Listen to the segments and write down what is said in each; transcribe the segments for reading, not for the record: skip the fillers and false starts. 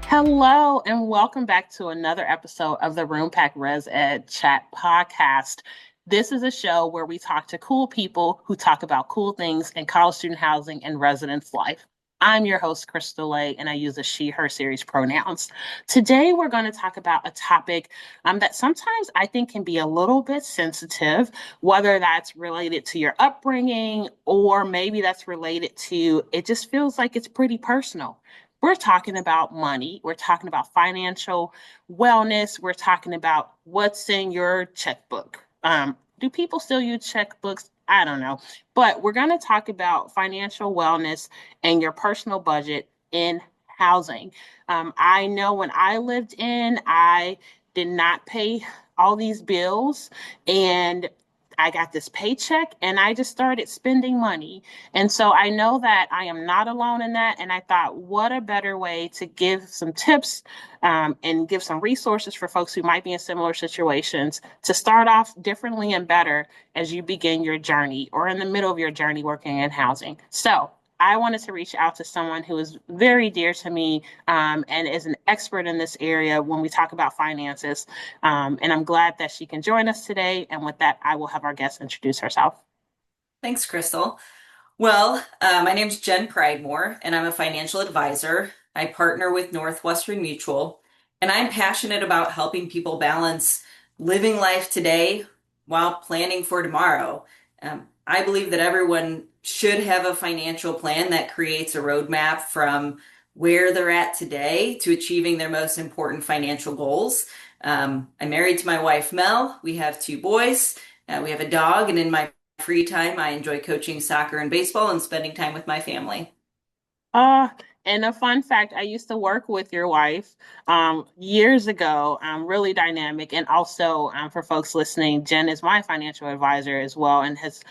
Hello, and welcome back to another episode of the Roompact ResEdChat podcast. This is a show where we talk to cool people who talk about cool things in college student housing and residence life. I'm your host, Crystal Lay, and I use a she, her series pronouns. Today, we're going to talk about a topic that sometimes I think can be a little bit sensitive, whether that's related to your upbringing or maybe that's related to it just feels like it's pretty personal. We're talking about money. We're talking about financial wellness. We're talking about what's in your checkbook. Do people still use checkbooks? I don't know. But we're going to talk about financial wellness and your personal budget in housing. I know when I lived in, I did not pay all these bills, and I got this paycheck and I just started spending money. And so I know that I am not alone in that. And I thought, what a better way to give some tips and give some resources for folks who might be in similar situations to start off differently and better as you begin your journey or in the middle of your journey working in housing. So I wanted to reach out to someone who is very dear to me and is an expert in this area when we talk about finances. And I'm glad that she can join us today. And with that, I will have our guest introduce herself. Thanks, Crystal. My name is Jen Pridemore, and I'm a financial advisor. I partner with Northwestern Mutual, and I'm passionate about helping people balance living life today while planning for tomorrow. I believe that everyone should have a financial plan that creates a roadmap from where they're at today to achieving their most important financial goals. I'm married to my wife, Mel. We have two boys. We have a dog, and in my free time, I enjoy coaching soccer and baseball and spending time with my family. Uh, and a fun fact, I used to work with your wife years ago, really dynamic. And also, for folks listening, Jen is my financial advisor as well and has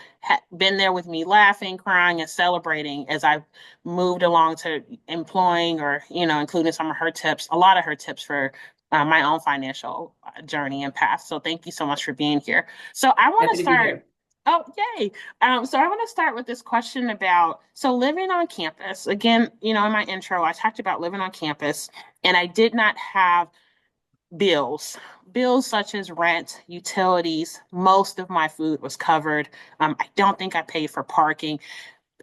been there with me laughing, crying, and celebrating as I've moved along to employing or, including some of her tips, a lot of her tips for my own financial journey and path. So thank you so much for being here. So I want Happy to to be start. here. Oh, yay. So I want to start with this question about living on campus. Again, in my intro, I talked about living on campus, and I did not have bills. Bills such as rent, utilities, most of my food was covered. I don't think I paid for parking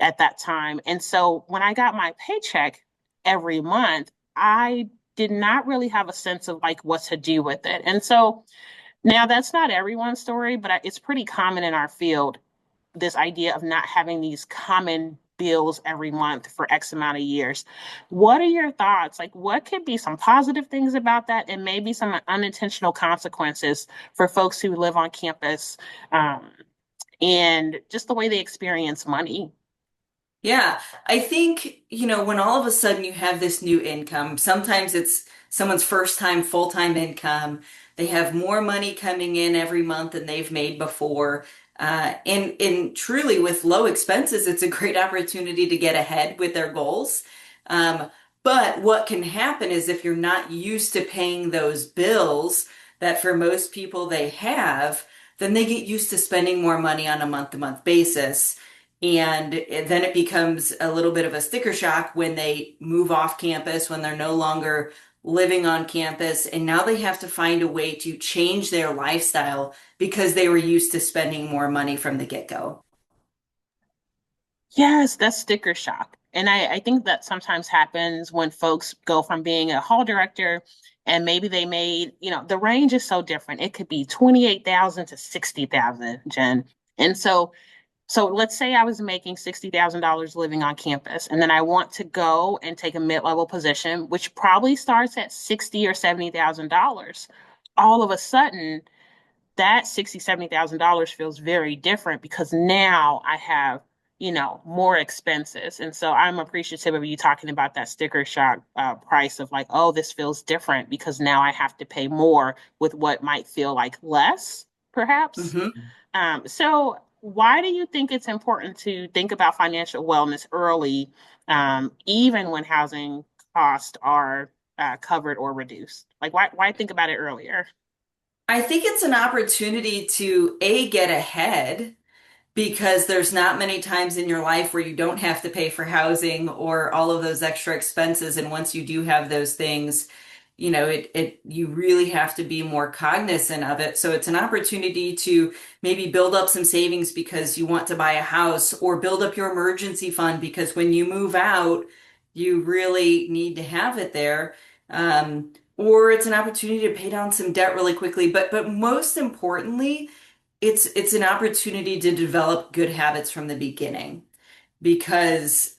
at that time. And so when I got my paycheck every month, I did not really have a sense of like what to do with it. And so now that's not everyone's story, but it's pretty common in our field, this idea of not having these common bills every month for X amount of years. What are your thoughts? Like, what could be some positive things about that, and maybe some unintentional consequences for folks who live on campus um, and just the way they experience money? Yeah, I think, when all of a sudden you have this new income, sometimes it's someone's first time full-time income. They have more money coming in every month than they've made before. And truly, with low expenses, it's a great opportunity to get ahead with their goals. Um, but what can happen is if you're not used to paying those bills that for most people they have, then they get used to spending more money on a month-to-month basis. And then it becomes a little bit of a sticker shock when they move off campus, when they're no longer living on campus, and now they have to find a way to change their lifestyle because they were used to spending more money from the get-go. Yes, that's sticker shock. And I think that sometimes happens when folks go from being a hall director and maybe they made, the range is so different. It could be 28,000 to 60,000, Jen. And so let's say I was making $60,000 living on campus, and then I want to go and take a mid-level position, which probably starts at 60 or $70,000. All of a sudden, that 60, $70,000 feels very different because now I have, more expenses. And so I'm appreciative of you talking about that sticker shock price of like, oh, this feels different because now I have to pay more with what might feel like less, perhaps. Mhm. So why do you think it's important to think about financial wellness early, even when housing costs are covered or reduced? Like, why think about it earlier? I think it's an opportunity to A, get ahead, because there's not many times in your life where you don't have to pay for housing or all of those extra expenses. And once you do have those things, you really have to be more cognizant of it. So it's an opportunity to maybe build up some savings because you want to buy a house, or build up your emergency fund because when you move out, you really need to have it there. Or it's an opportunity to pay down some debt really quickly. But most importantly, it's an opportunity to develop good habits from the beginning, because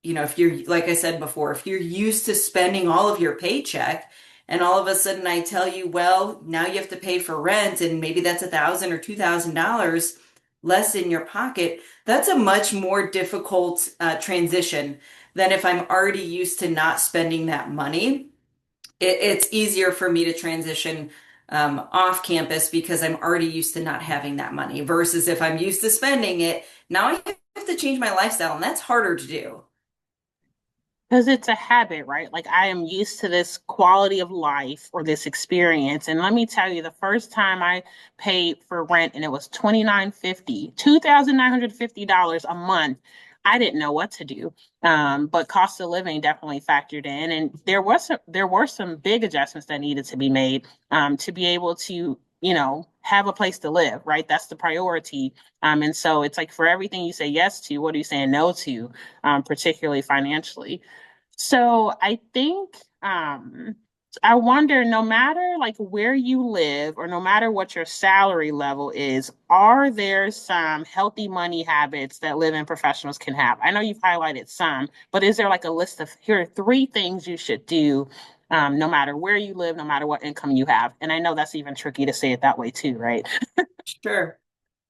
if you're, like I said before, if you're used to spending all of your paycheck and all of a sudden I tell you, well, now you have to pay for rent and maybe that's $1,000 or $2,000 less in your pocket, that's a much more difficult transition than if I'm already used to not spending that money. It's easier for me to transition off campus because I'm already used to not having that money, versus if I'm used to spending it, now I have to change my lifestyle, and that's harder to do. Because it's a habit, right? Like I am used to this quality of life or this experience. And let me tell you, the first time I paid for rent and it was $2,950 a month, I didn't know what to do. But cost of living definitely factored in. And there were some big adjustments that needed to be made to be able to, have a place to live, right? That's the priority. And so it's like for everything you say yes to, what are you saying no to, particularly financially? So I think I wonder, no matter like where you live or no matter what your salary level is, are there some healthy money habits that live-in professionals can have? I know you've highlighted some, but is there like a list of here are three things you should do, no matter where you live, no matter what income you have? And I know that's even tricky to say it that way too, right? Sure.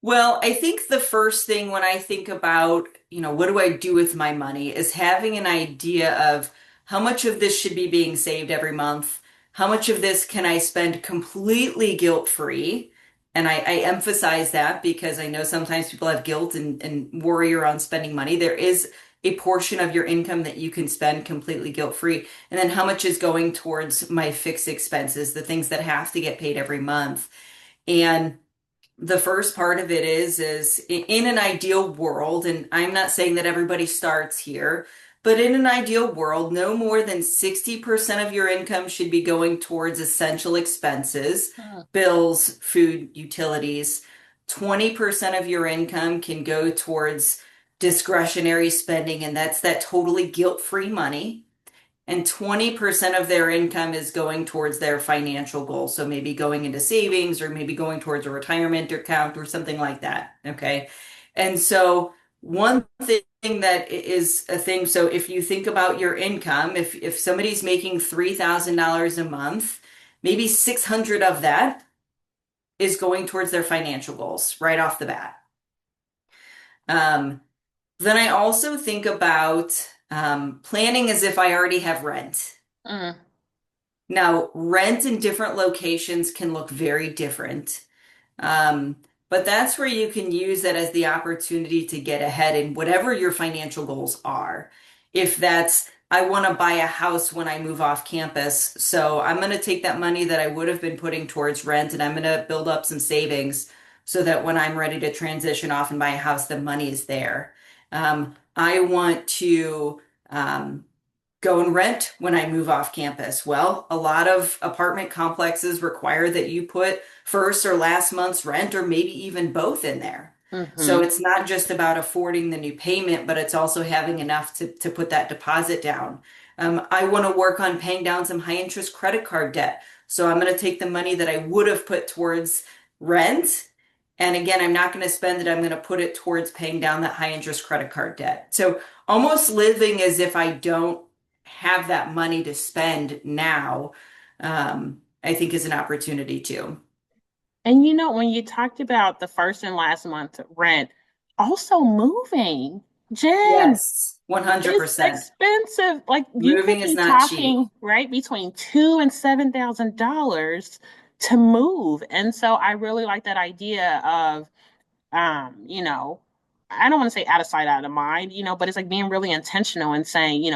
Well, I think the first thing when I think about, what do I do with my money, is having an idea of how much of this should be being saved every month. How much of this can I spend completely guilt-free? And I emphasize that because I know sometimes people have guilt and worry around spending money. There is a portion of your income that you can spend completely guilt-free. And then how much is going towards my fixed expenses, the things that have to get paid every month. And the first part of it is in an ideal world, and I'm not saying that everybody starts here, but in an ideal world, no more than 60% of your income should be going towards essential expenses, Hmm. bills, food, utilities. 20% of your income can go towards discretionary spending, and that's that totally guilt-free money. And 20% of their income is going towards their financial goals. So maybe going into savings, or maybe going towards a retirement account or something like that. Okay. And so one thing that is a thing, so if you think about your income, if somebody's making $3,000 a month, maybe 600 of that is going towards their financial goals right off the bat. Um, then I also think about planning as if I already have rent. Mm. Now, rent in different locations can look very different. Um, but that's where you can use that as the opportunity to get ahead in whatever your financial goals are. If that's, I want to buy a house when I move off campus, so I'm going to take that money that I would have been putting towards rent and I'm going to build up some savings so that when I'm ready to transition off and buy a house, the money is there. I want to go and rent when I move off campus. Well, a lot of apartment complexes require that you put first or last month's rent, or maybe even both in there. So Hmm. it's not just about affording the new payment, but it's also having enough to put that deposit down. I want to work on paying down some high interest credit card debt. So I'm going to take the money that I would have put towards rent. And again, I'm not going to spend it. I'm going to put it towards paying down that high interest credit card debt. So almost living as if I don't have that money to spend now, I think is an opportunity too. And when you talked about the first and last month rent, also moving, Jen, Yes, it's 100%. expensive. Like you could Moving is be not cheap. talking right between $2,000 and $7,000 to move. And so I really like that idea of I don't want to say out of sight, out of mind, but it's like being really intentional and saying,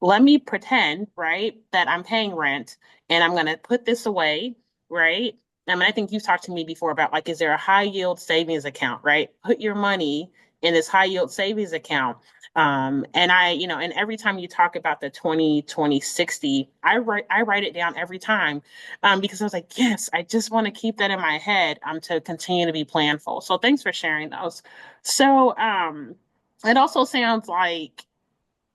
let me pretend, right, that I'm paying rent and I'm going to put this away, right? and I think you've talked to me before about like, is there a high yield savings account, right? Put your money in this high yield savings account. And and every time you talk about the 20-20-60, I write it down every time, because I was like, yes, I just want to keep that in my head, to continue to be planful. So thanks for sharing those. So, it also sounds like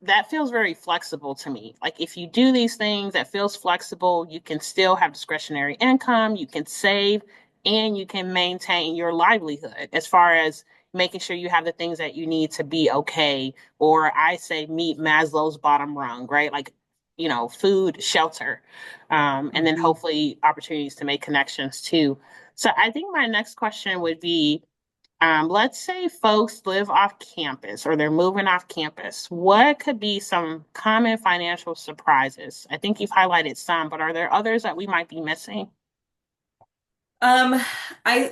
that feels very flexible to me. Like if you do these things, that feels flexible. You can still have discretionary income, you can save, and you can maintain your livelihood as far as making sure you have the things that you need to be okay. Or I say meet Maslow's bottom rung, right? Like, food, shelter, and then Mhm. hopefully opportunities to make connections too. So I think my next question would be, let's say folks live off campus or they're moving off campus. What could be some common financial surprises? I think you've highlighted some, but are there others that we might be missing? Um,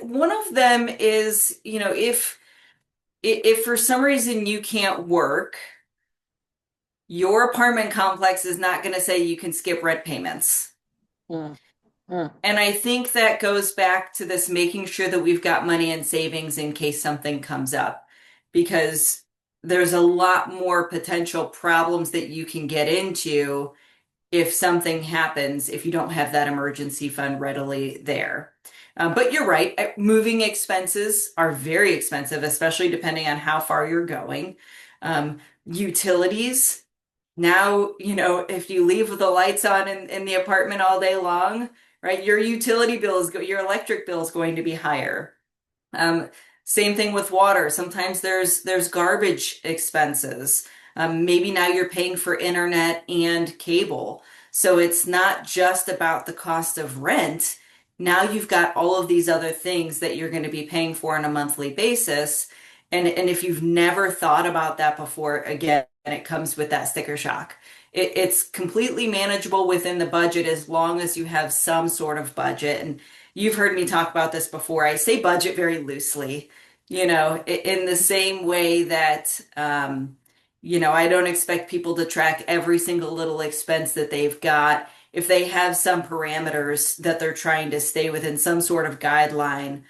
one of them is, if for some reason you can't work, your apartment complex is not going to say you can skip rent payments. Mm, mm, And I think that goes back to this making sure that we've got money in savings in case something comes up, because there's a lot more potential problems that you can get into if something happens, if you don't have that emergency fund readily there. But you're right, moving expenses are very expensive, especially depending on how far you're going. Utilities. Now, if you leave the lights on in the apartment all day long, right, your utility bill your electric bill is going to be higher. Um, Same thing with water. Sometimes there's garbage expenses. Maybe now you're paying for internet and cable. So it's not just about the cost of rent. Now you've got all of these other things that you're going to be paying for on a monthly basis. And if you've never thought about that before, again, it comes with that sticker shock. It's completely manageable within the budget as long as you have some sort of budget. And you've heard me talk about this before. I say budget very loosely, in the same way that, I don't expect people to track every single little expense that they've got. If they have some parameters that they're trying to stay within some sort of guideline,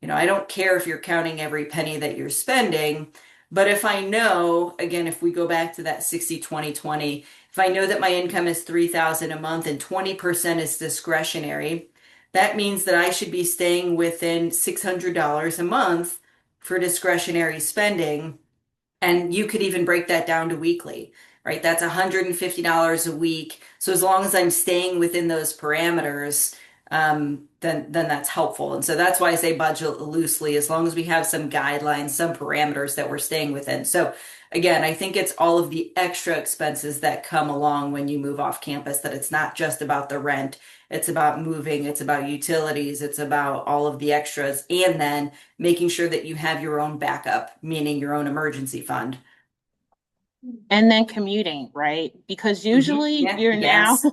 I don't care if you're counting every penny that you're spending. But if I know, again, if we go back to that 60-20-20, if I know that my income is 3,000 a month and 20% is discretionary, that means that I should be staying within $600 a month for discretionary spending. And you could even break that down to weekly, right? That's $150 a week. So as long as I'm staying within those parameters, then that's helpful. And so that's why I say budget loosely, as long as we have some guidelines, some parameters that we're staying within. So again, I think it's all of the extra expenses that come along when you move off campus, that it's not just about the rent. It's about moving, it's about utilities, it's about all of the extras, and then making sure that you have your own backup, meaning your own emergency fund. and then commuting, right? Because usually Yeah, you're now gas.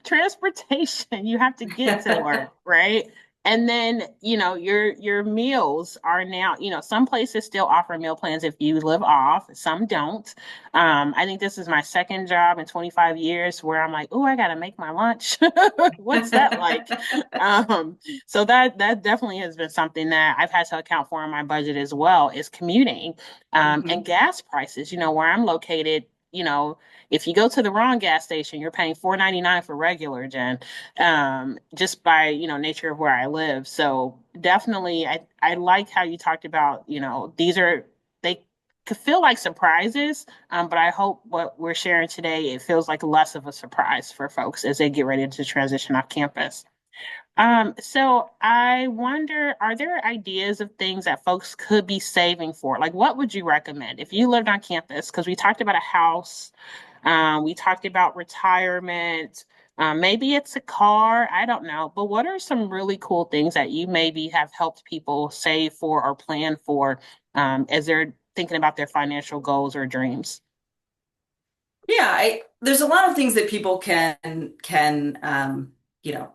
transportation, you have to get to work, right? And then, your meals are now, some places still offer meal plans if you live off, some don't. I think this is my second job in 25 years where I'm like, oh, I gotta make my lunch. What's that like? So that definitely has been something that I've had to account for in my budget as well, is commuting, and Mhm. gas prices. Where I'm located, if you go to the wrong gas station, you're paying 4.99 for regular, Jen, just by nature of where I live. So definitely, I like how you talked about, they could feel like surprises, but I hope what we're sharing today, it feels like less of a surprise for folks as they get ready to transition off campus. So I wonder, are there ideas of things that folks could be saving for? Like, what would you recommend if you lived on campus? Because we talked about a house, we talked about retirement, maybe it's a car, I don't know. But what are some really cool things that you maybe have helped people save for or plan for, as they're thinking about their financial goals or dreams? Yeah, there's a lot of things that people can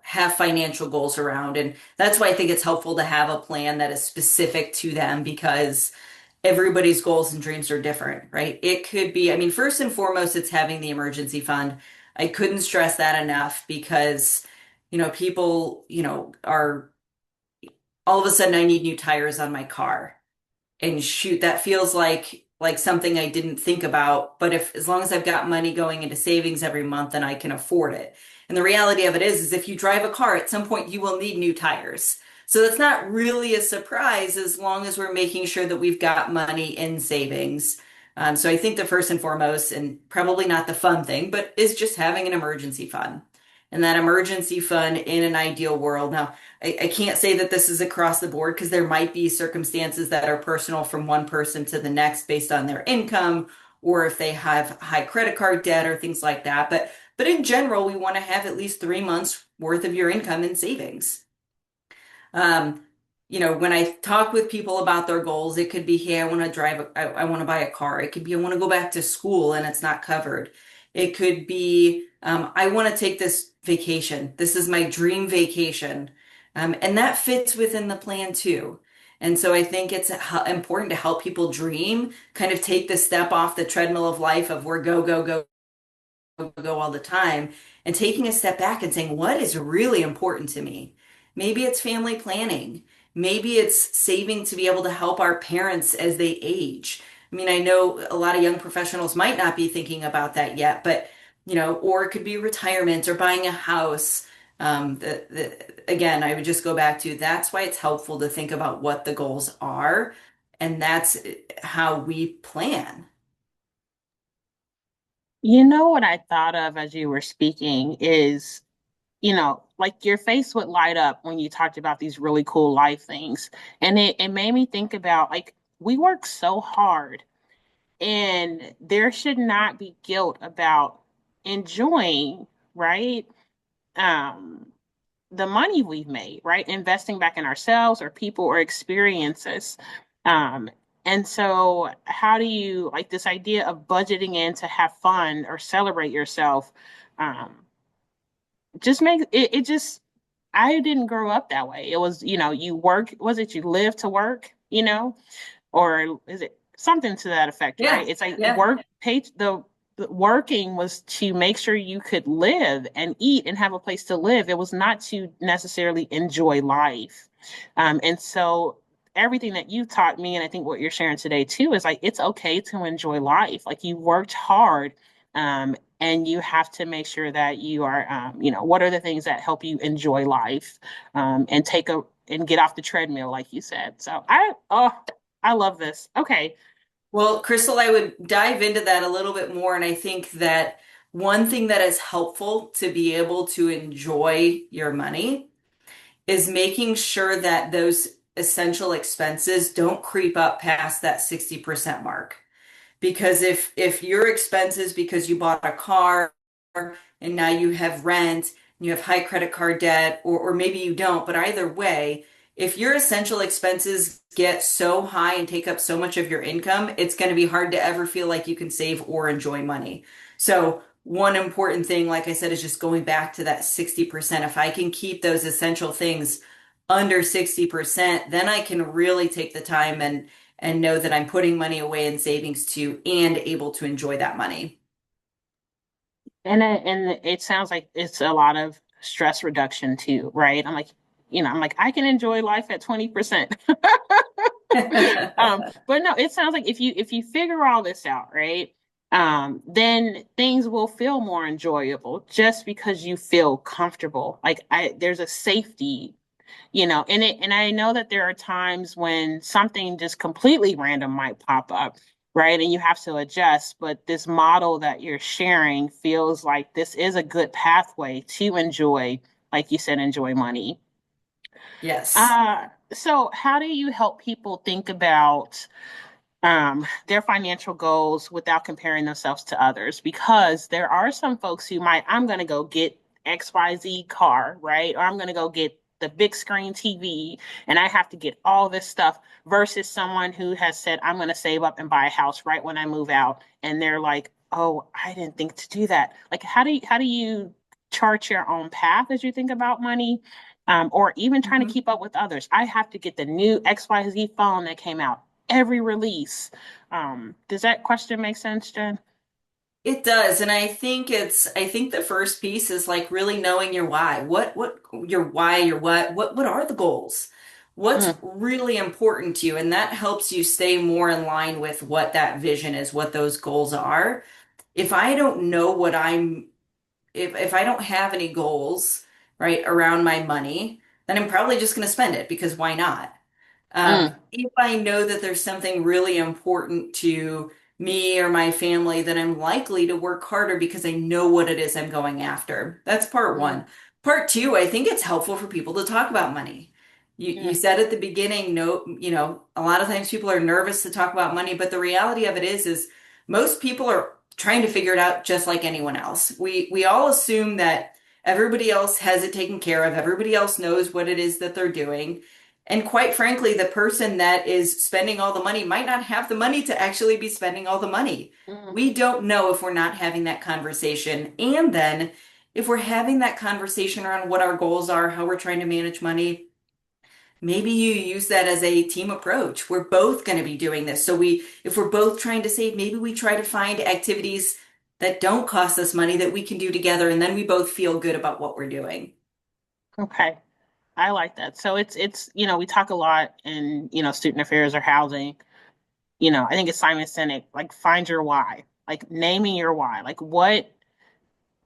have financial goals around, and that's why I think it's helpful to have a plan that is specific to them, because everybody's goals and dreams are different, right? It could be, I mean, first and foremost, it's having the emergency fund. I couldn't stress that enough, because people, are all of a sudden I need new tires on my car. And shoot, that feels like something I didn't think about. But if as long as I've got money going into savings every month, then I can afford it. And the reality of it is if you drive a car, at some point you will need new tires. So that's not really a surprise as long as we're making sure that we've got money in savings. So I think the first and foremost, and probably not the fun thing, but is just having an emergency fund. And that emergency fund in an ideal world. Now, I can't say that this is across the board because there might be circumstances that are personal from one person to the next based on their income or if they have high credit card debt or things like that. But in general, we want to have at least 3 months worth of your income in savings. Um, when I talk with people about their goals, it could be, hey, I want to buy a car. It could be, I want to go back to school and it's not covered. It could be, I want to take this vacation. This is my dream vacation. And that fits within the plan too. And so I think it's important to help people dream, kind of take the step off the treadmill of life of where go, go, go, go all the time and taking a step back and saying, what is really important to me? Maybe it's family planning. Maybe it's saving to be able to help our parents as they age. I mean, I know a lot of young professionals might not be thinking about that yet, but or it could be retirement or buying a house. Again, I would just go back to that's why it's helpful to think about what the goals are, and that's how we plan. You know what I thought of as you were speaking is, like your face would light up when you talked about these really cool life things. And it made me think about like we work so hard and there should not be guilt about enjoying, right? Um, the money we've made, right? Investing back in ourselves or people or experiences. Um, and so, how do you like this idea of budgeting in to have fun or celebrate yourself? Um, just make it just, I didn't grow up that way. It was, you work, was it you live to work, or is it something to that effect, right? Yeah, It's like yeah. the working was to make sure you could live and eat and have a place to live. It was not to necessarily enjoy life. And so everything that you taught me, and I think what you're sharing today too, is like it's okay to enjoy life. Like you worked hard, and you have to make sure that you are, what are the things that help you enjoy life, and get off the treadmill, like you said. So I love this. Okay. Well, Crystal, I would dive into that a little bit more. And I think that one thing that is helpful to be able to enjoy your money is making sure that those essential expenses don't creep up past that 60% mark. Because if your expenses because you bought a car and now you have rent, and you have high credit card debt, or maybe you don't, but either way, if your essential expenses get so high and take up so much of your income, it's going to be hard to ever feel like you can save or enjoy money. So one important thing, like I said, is just going back to that 60%. If I can keep those essential things under 60%, then I can really take the time and know that I'm putting money away in savings too and able to enjoy that money. And it sounds like it's a lot of stress reduction too, right? I'm like, I can enjoy life at 20%. But no, it sounds like if you figure all this out, right? Then things will feel more enjoyable just because you feel comfortable. Like there's a safety, and I know that there are times when something just completely random might pop up, right? And you have to adjust, but this model that you're sharing feels like this is a good pathway to enjoy, like you said, enjoy money. Yes. So how do you help people think about their financial goals without comparing themselves to others? Because there are some folks who might, I'm going to go get XYZ car, right? Or I'm going to go get the big screen TV and I have to get all this stuff versus someone who has said, I'm going to save up and buy a house right when I move out. And they're like, oh, I didn't think to do that. Like, how do you chart your own path as you think about money? Or even trying to Mhm. keep up with others. I have to get the new XYZ phone that came out every release. Does that question make sense, Jen? It does. And I think the first piece is like really knowing your why. What your why, your what are the goals? what's Mm, really important to you, and that helps you stay more in line with what that vision is, what those goals are. If I don't know what I'm if I don't have any goals, right, around my money, then I'm probably just going to spend it because why not? mm, If I know that there's something really important to me or my family, then I'm likely to work harder because I know what it is I'm going after. That's part mm, one. Part two, I think it's helpful for people to talk about money. You mm, said at the beginning, no, a lot of times people are nervous to talk about money, but the reality of it is most people are trying to figure it out just like anyone else. We all assume that everybody else has it taken care of, everybody else knows what it is that they're doing. And quite frankly, the person that is spending all the money might not have the money to actually be spending all the money. mm. We don't know if we're not having that conversation. And then if we're having that conversation around what our goals are, how we're trying to manage money, maybe you use that as a team approach. We're both going to be doing this. If we're both trying to save, maybe we try to find activities that don't cost us money that we can do together, and then we both feel good about what we're doing. Okay. I like that. So it's we talk a lot in, student affairs or housing. I think it's Simon Sinek, like find your why, like naming your why. Like what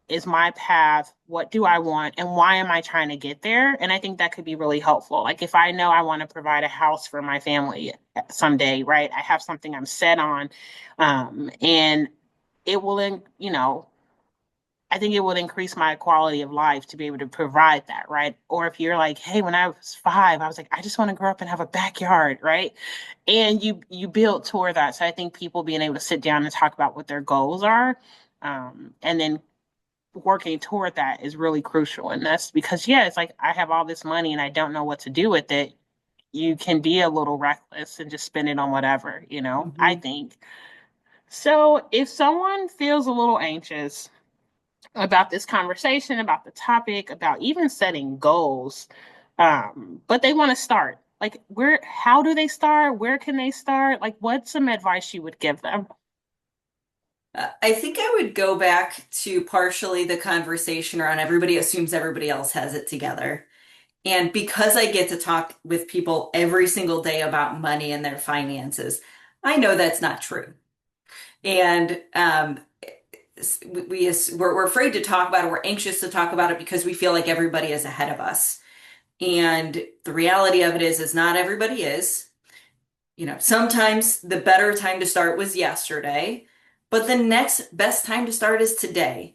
is my path? What do I want? And why am I trying to get there? And I think that could be really helpful. Like if I know I want to provide a house for my family someday, right? I have something I'm set on. And it will, I think it would increase my quality of life to be able to provide that, right? Or if you're like, hey, when I was 5, I was like, I just want to grow up and have a backyard, right? And you build toward that. So I think people being able to sit down and talk about what their goals are, and then working toward that is really crucial. And that's because, yeah, it's like I have all this money and I don't know what to do with it. You can be a little reckless and just spend it on whatever, I Mhm. think. So if someone feels a little anxious about this conversation, about the topic, about even setting goals, but they want to start, like, how do they start? Where can they start? Like, what's some advice you would give them? I think I would go back to partially the conversation around everybody assumes everybody else has it together. And because I get to talk with people every single day about money and their finances, I know that's not true. And we're afraid to talk about it. We're anxious to talk about it because we feel like everybody is ahead of us. And the reality of it is not everybody is. Sometimes the better time to start was yesterday, but the next best time to start is today.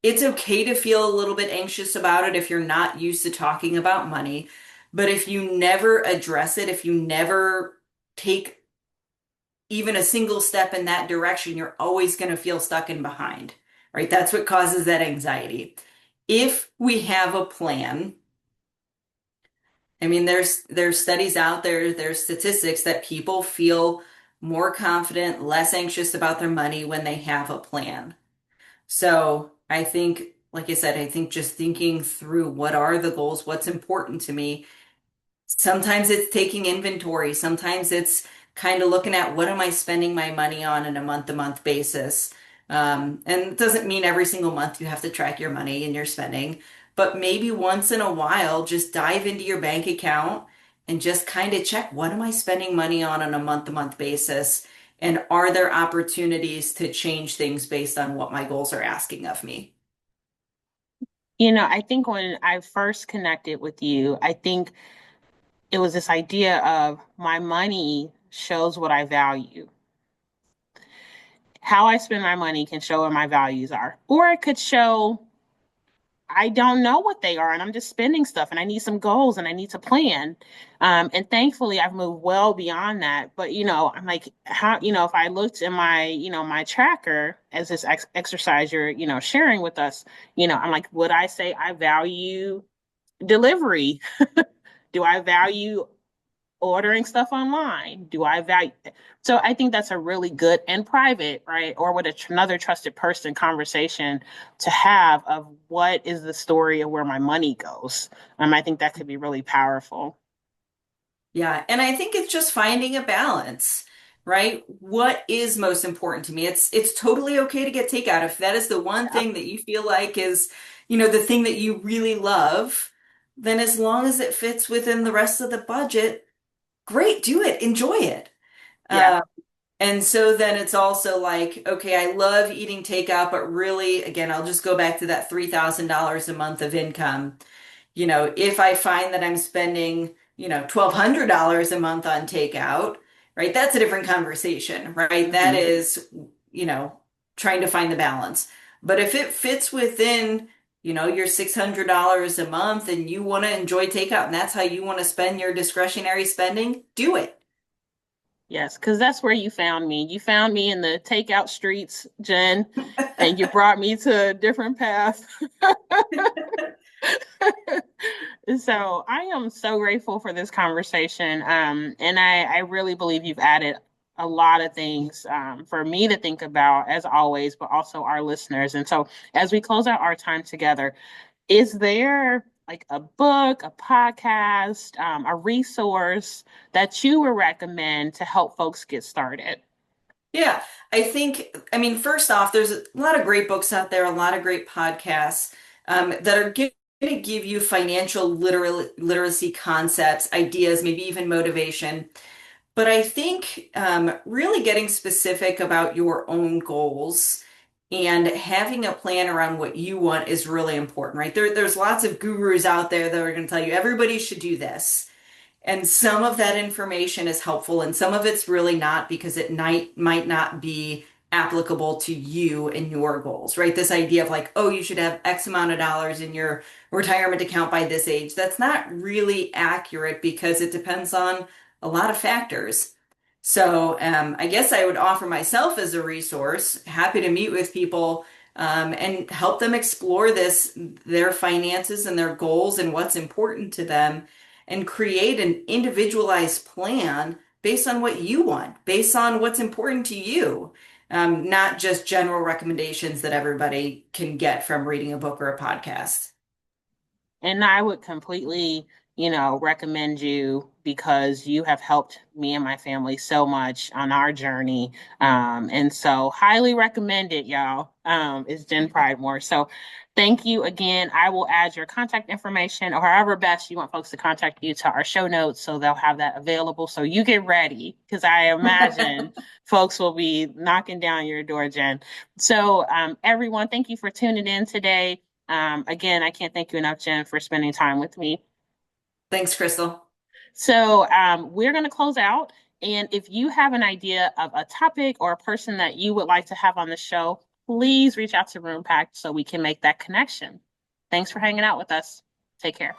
It's okay to feel a little bit anxious about it if you're not used to talking about money. But if you never address it, if you never take even a single step in that direction, you're always going to feel stuck and behind, right? That's what causes that anxiety. If we have a plan, I mean, there's studies out there, there's statistics that people feel more confident, less anxious about their money when they have a plan. So I think, like I said, I think just thinking through what are the goals, what's important to me. Sometimes it's taking inventory. Sometimes it's kind of looking at what am I spending my money on a month-to-month basis. And it doesn't mean every single month you have to track your money and your spending, but maybe once in a while, just dive into your bank account and just kind of check what am I spending money on a month-to-month basis? And are there opportunities to change things based on what my goals are asking of me? I think when I first connected with you, I think it was this idea of my money shows what I value. How I spend my money can show what my values are, or it could show I don't know what they are, and I'm just spending stuff, and I need some goals, and I need to plan. And thankfully, I've moved well beyond that. But I'm like, how if I looked in my my tracker as this exercise you're sharing with us, I'm like, would I say I value delivery? Do I value ordering stuff online? Do I value? So I think that's a really good and private, right? Or with another trusted person conversation to have of what is the story of where my money goes. I think that could be really powerful. Yeah, and I think it's just finding a balance, right? What is most important to me? It's totally okay to get takeout if that is the one Yeah. thing that you feel like is, the thing that you really love. then as long as it fits within the rest of the budget, great, do it, enjoy it. Yeah. Uh, and so then it's also like, okay, I love eating takeout, but really, again, I'll just go back to that $3,000 a month of income. If I find that I'm spending, $1,200 a month on takeout, right? That's a different conversation, right? That Hmm. is, you know, trying to find the balance. But if it fits within, your $600 a month and you want to enjoy takeout and that's how you want to spend your discretionary spending, do it. Yes, because that's where you found me. You found me in the takeout streets, Jen, and you brought me to a different path. So I am so grateful for this conversation. And I really believe you've added a lot of things for me to think about, as always, but also our listeners. And so as we close out our time together, is there like a book, a podcast, a resource that you would recommend to help folks get started? Yeah, I mean, first off, there's a lot of great books out there, a lot of great podcasts that are going to give you financial literacy concepts, ideas, maybe even motivation. But I think really getting specific about your own goals and having a plan around what you want is really important, right? There's lots of gurus out there that are going to tell you everybody should do this. And some of that information is helpful, and some of it's really not because it might not be applicable to you and your goals, right? This idea of like, oh, you should have X amount of dollars in your retirement account by this age. That's not really accurate because it depends on a lot of factors. So I guess I would offer myself as a resource, happy to meet with people and help them explore their finances and their goals and what's important to them and create an individualized plan based on what you want, based on what's important to you, not just general recommendations that everybody can get from reading a book or a podcast. And I would completely, recommend you because you have helped me and my family so much on our journey. And so highly recommend it, y'all. It's Jen Pridemore. So thank you again. I will add your contact information or however best you want folks to contact you to our show notes so they'll have that available. So you get ready because I imagine folks will be knocking down your door, Jen. So everyone, thank you for tuning in today. Again, I can't thank you enough, Jen, for spending time with me. Thanks, Crystal. So we're going to close out. And if you have an idea of a topic or a person that you would like to have on the show, please reach out to Roompact so we can make that connection. Thanks for hanging out with us. Take care.